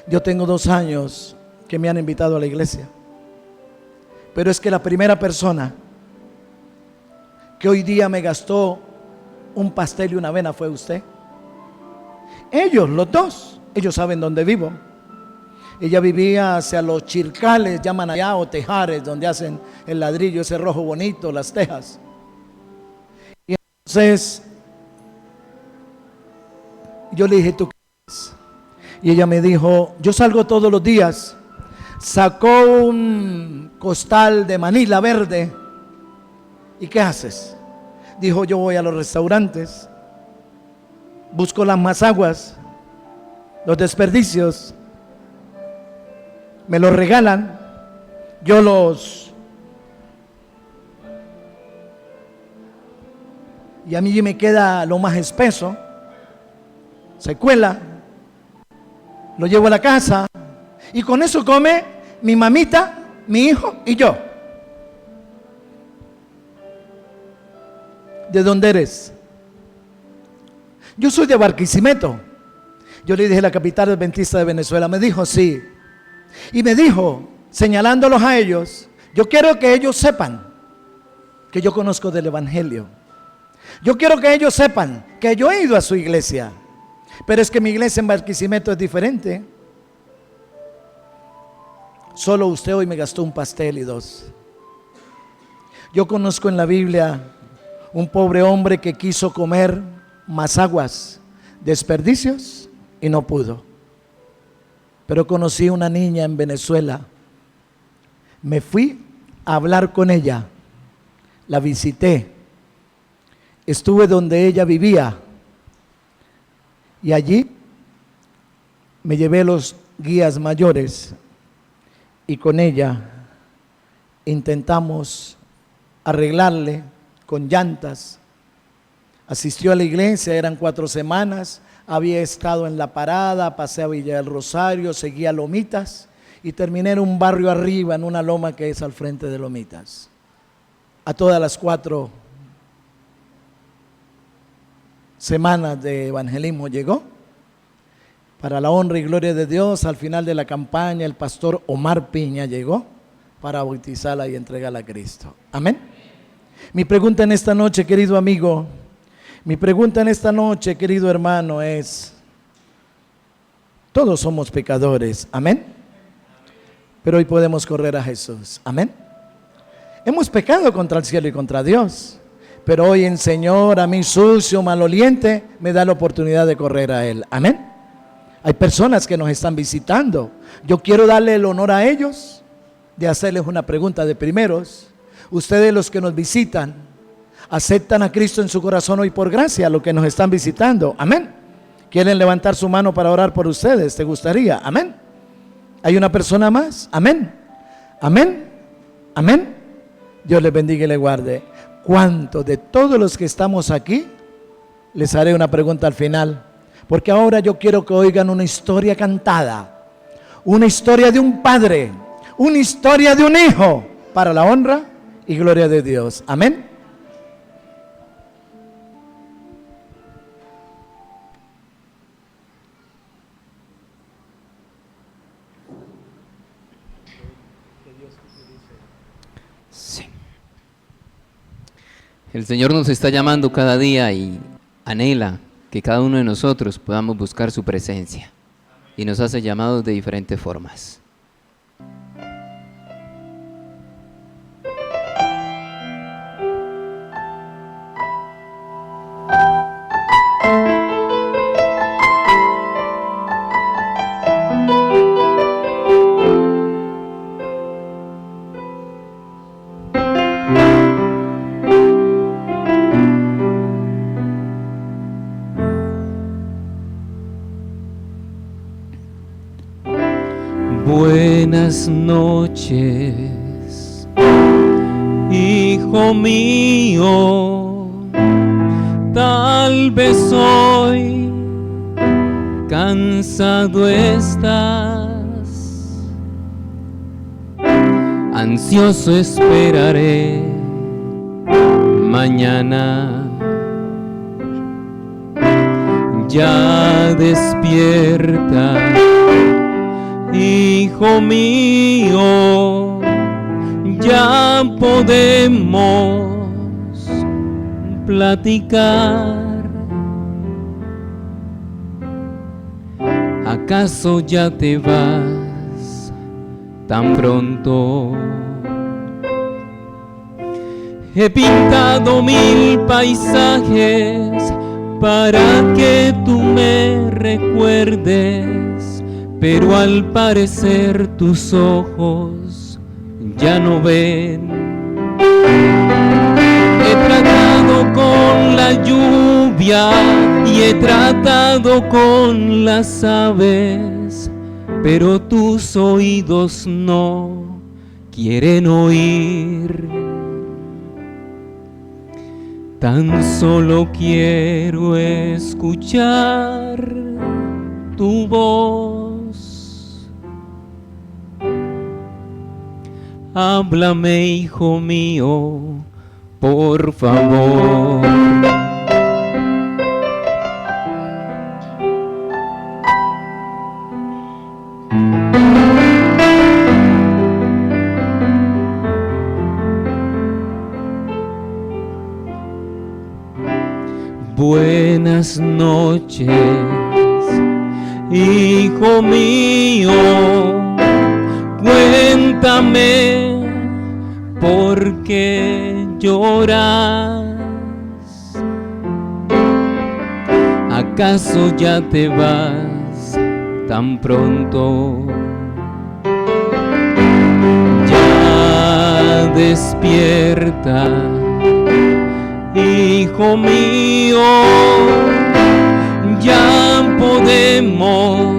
[SPEAKER 2] yo tengo 2 años que me han invitado a la iglesia, pero es que la primera persona que hoy día me gastó un pastel y una avena fue usted. Ellos, los 2, ellos saben dónde vivo. Ella vivía hacia los chircales, llaman allá, o tejares, donde hacen el ladrillo, ese rojo bonito, las tejas. Y entonces yo le dije, ¿tú qué haces? Y ella me dijo, yo salgo todos los días. Sacó un costal de Manila verde. ¿Y qué haces? Dijo, yo voy a los restaurantes, busco las masaguas, los desperdicios, me los regalan, yo los... Y a mí me queda lo más espeso, se cuela, lo llevo a la casa y con eso come mi mamita, mi hijo y yo. ¿De dónde eres? Yo soy de Barquisimeto. Yo le dije, la capital adventista de Venezuela. Me dijo, sí. Y me dijo, señalándolos a ellos, yo quiero que ellos sepan que yo conozco del Evangelio. Yo quiero que ellos sepan que yo he ido a su iglesia. Pero es que mi iglesia en Barquisimeto es diferente. Solo usted hoy me gastó un pastel y 2. Yo conozco en la Biblia un pobre hombre que quiso comer masaguas, desperdicios, y no pudo. Pero conocí una niña en Venezuela. Me fui a hablar con ella. La visité. Estuve donde ella vivía. Y allí me llevé los guías mayores. Y con ella intentamos arreglarle con llantas. Asistió a la iglesia, eran 4 semanas, había estado en La Parada, pasé a Villa del Rosario, seguía a Lomitas y terminé en un barrio arriba, en una loma que es al frente de Lomitas. A todas las 4 semanas de evangelismo llegó. Para la honra y gloria de Dios, al final de la campaña, el pastor Omar Piña llegó para bautizarla y entregarla a Cristo. Amén. Mi pregunta en esta noche, querido amigo, mi pregunta en esta noche, querido hermano, es: todos somos pecadores, amén, pero hoy podemos correr a Jesús, amén. Hemos pecado contra el cielo y contra Dios, pero hoy el Señor, a mí sucio, maloliente, me da la oportunidad de correr a Él, amén. Hay personas que nos están visitando. Yo quiero darle el honor a ellos de hacerles una pregunta de primeros. Ustedes, los que nos visitan, ¿aceptan a Cristo en su corazón hoy por gracia, los que nos están visitando? Amén. ¿Quieren levantar su mano para orar por ustedes? ¿Te gustaría? Amén. ¿Hay una persona más? Amén. Amén. Amén. Dios les bendiga y les guarde. ¿Cuántos de todos los que estamos aquí? Les haré una pregunta al final, porque ahora yo quiero que oigan una historia cantada, una historia de un padre, una historia de un hijo, para la honra y gloria de Dios. Amén.
[SPEAKER 3] Sí. El Señor nos está llamando cada día y anhela que cada uno de nosotros podamos buscar su presencia, y nos hace llamados de diferentes formas.
[SPEAKER 4] Buenas noches, hijo mío, tal vez hoy cansado estás, ansioso esperaré mañana, ya despierta, hijo mío, ya podemos platicar. ¿Acaso ya te vas tan pronto? He pintado 1000 paisajes para que tú me recuerdes, pero al parecer tus ojos ya no ven. He tratado con la lluvia y he tratado con las aves, pero tus oídos no quieren oír. Tan solo quiero escuchar tu voz. háblame, hijo mío, por favor. Buenas noches, hijo mío, cuéntame por qué lloras. ¿Acaso ya te vas tan pronto? Ya despierta, hijo mío, ya podemos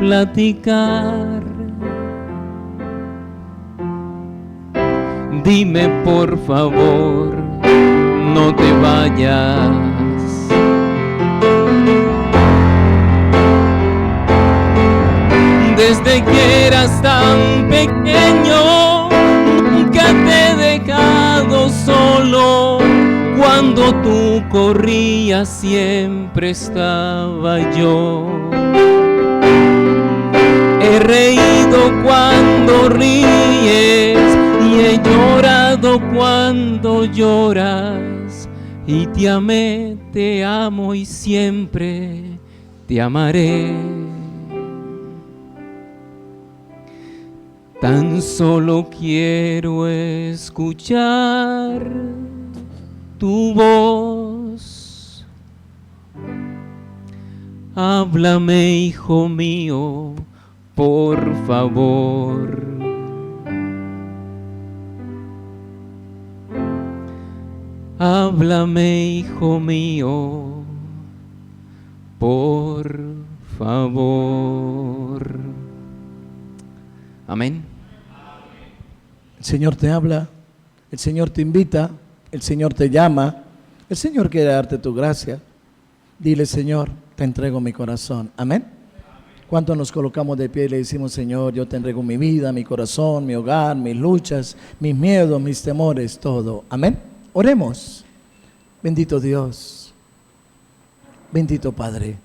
[SPEAKER 4] platicar. Dime por favor, no te vayas. Desde que eras tan pequeño, nunca te he dejado solo. Cuando tú corrías siempre estaba yo. He reído cuando ríes y he llorado cuando lloras. Y te amé, te amo y siempre te amaré. Tan solo quiero escuchar tu voz. Háblame, hijo mío, por favor. Háblame, hijo mío, por favor. Amén.
[SPEAKER 2] El Señor te habla, el Señor te invita, el Señor te llama, el Señor quiere darte tu gracia. Dile, Señor, te entrego mi corazón. Amén. ¿Cuánto nos colocamos de pie y le decimos, Señor, yo te entrego mi vida, mi corazón, mi hogar, mis luchas, mis miedos, mis temores, todo? Amén. Oremos. Bendito Dios, bendito Padre.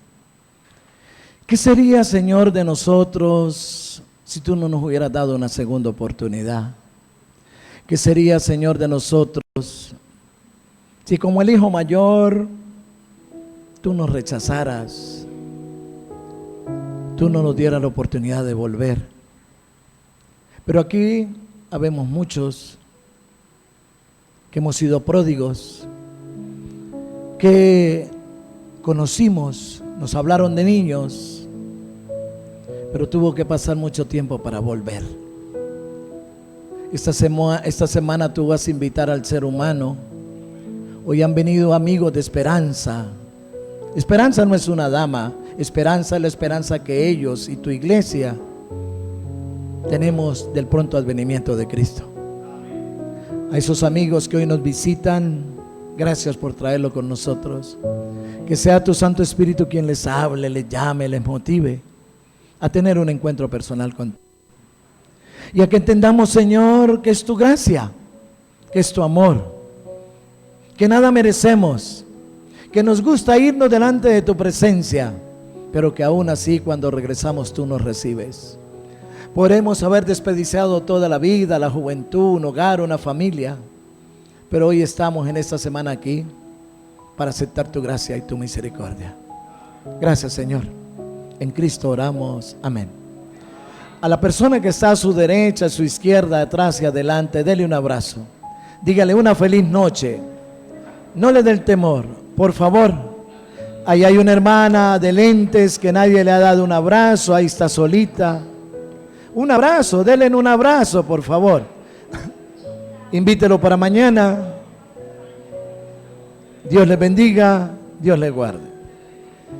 [SPEAKER 2] ¿Qué sería, Señor, de nosotros si tú no nos hubieras dado una segunda oportunidad? ¿Qué sería, Señor, de nosotros si como el hijo mayor tú nos rechazaras? Tú no nos dieras la oportunidad de volver. Pero aquí habemos muchos que hemos sido pródigos, que conocimos, nos hablaron de niños, pero tuvo que pasar mucho tiempo para volver. Esta semana tú vas a invitar al ser humano. Hoy han venido amigos de Esperanza. Esperanza no es una dama. Esperanza es la esperanza que ellos y tu iglesia tenemos del pronto advenimiento de Cristo. A esos amigos que hoy nos visitan, gracias por traerlo con nosotros. Que sea tu Santo Espíritu quien les hable, les llame, les motive a tener un encuentro personal contigo. Y a que entendamos, Señor, que es tu gracia, que es tu amor, que nada merecemos, que nos gusta irnos delante de tu presencia, pero que aún así cuando regresamos tú nos recibes. Podemos haber desperdiciado toda la vida, la juventud, un hogar, una familia, pero hoy estamos en esta semana aquí para aceptar tu gracia y tu misericordia. Gracias, Señor. En Cristo oramos. Amén. A la persona que está a su derecha, a su izquierda, atrás y adelante, dele un abrazo. Dígale una feliz noche. No le dé el temor, por favor. Ahí hay una hermana de lentes que nadie le ha dado un abrazo. Ahí está solita. Un abrazo, denle un abrazo, por favor. Invítelo para mañana. Dios le bendiga, Dios le guarde.